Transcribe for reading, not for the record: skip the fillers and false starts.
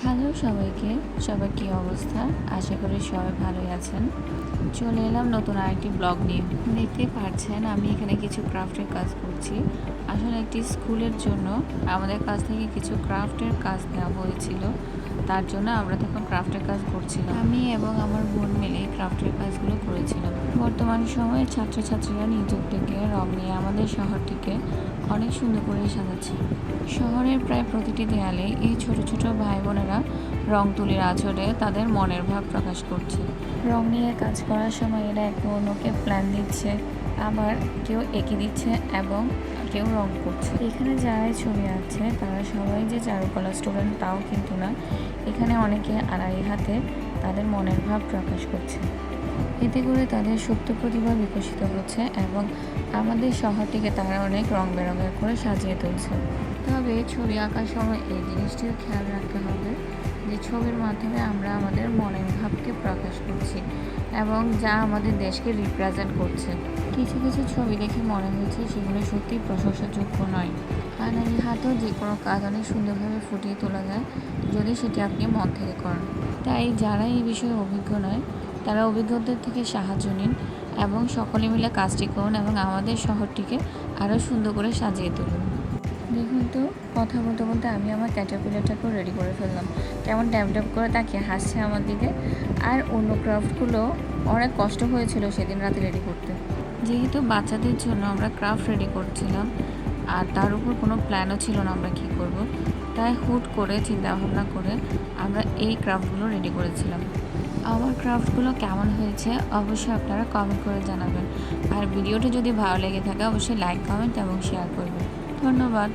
Hello সবাইকে, সবার কী অবস্থা? আশা করি সবাই ভালোই আছেন। চলে এলাম নতুন আরেকটি ব্লগ নিয়ে। দেখতেই পাচ্ছেন আমি এখানে কিছু ক্রাফটের কাজ করছি। আসলে একটি স্কুলের জন্য আমাদের কাছ থেকে কিছু ক্রাফটের কাজ নেওয়া হয়েছিল। তার জন্য আমরা তখন ক্রাফটের কাজ করছিলাম। আমি এবং আমার বোন মিলে ক্রাফটের কাজগুলো করেছিলাম। বর্তমান সময়ে ছাত্রছাত্রীরা নিজ উদ্যোগে রং নিয়ে আমাদের শহরটিকে অনেক সুন্দর করে সাজাচ্ছে। শহরের প্রায় প্রতিটি দেয়ালে এই ছোট ছোট ভাই বোনেরা রং তুলির আঁচড়ে তাদের মনের ভাব প্রকাশ করছে। রং নিয়ে কাজ করার সময় এরা একে অন্যকে প্ল্যান দিচ্ছে, আবার কেউ এঁকে দিচ্ছে এবং কেউ রং করছে। এখানে যারাই ছবি আঁকছে তারা সবাই যে চারুকলা স্টুডেন্ট তাও কিন্তু না। এখানে অনেকে আড়াই হাতে তাদের মনের ভাব প্রকাশ করছে। এতে করে তাদের সুপ্ত প্রতিভা বিকশিত হচ্ছে এবং আমাদের শহরটিকে তারা অনেক রং বেরঙের করে সাজিয়ে তুলছে। তবে ছবি আঁকার সময় এই জিনিসটিও খেয়াল রাখতে হবে যে ছবির মাধ্যমে আমরা আমাদের মনের ভাবকে প্রকাশ করছি এবং যা আমাদের দেশকে রিপ্রেজেন্ট করছে। কিছু কিছু ছবি দেখে মনে হয়েছে সেগুলো সত্যিই প্রশংসাযোগ্য নয়। আড়াই হাতেও যে কোনো কাজ অনেক সুন্দরভাবে ফুটিয়ে তোলা যায় যদি সেটি আপনি মন থেকে করেন। তাই যারা এই বিষয়ে অভিজ্ঞ নয় তারা অভিজ্ঞদের থেকে সাহায্য নিন এবং সকলে মিলে কাজটি করুন এবং আমাদের শহরটিকে আরও সুন্দর করে সাজিয়ে তুলুন। দেখুন তো, কথা বলতে বলতে আমি আমার ক্যাটারপিলারটাকেও রেডি করে ফেললাম। কেমন ট্যাপ ট্যাপ করে তাকিয়ে হাসছে আমার দিকে। আর অন্য ক্রাফটগুলো অনেক কষ্ট হয়েছিল সেদিন রাতে রেডি করতে। যেহেতু বাচ্চাদের জন্য আমরা ক্রাফট রেডি করছিলাম আর তার উপর কোনো প্ল্যানও ছিল না আমরা কী করব, তাই হুট করে চিন্তাভাবনা করে আমরা এই ক্রাফটগুলো রেডি করেছিলাম। আমার ক্রাফটগুলো কেমন হয়েছে অবশ্যই আপনারা কমেন্ট করে জানাবেন। আর ভিডিওটি যদি ভালো লেগে থাকে অবশ্যই লাইক, কমেন্ট এবং শেয়ার করবেন। ধন্যবাদ।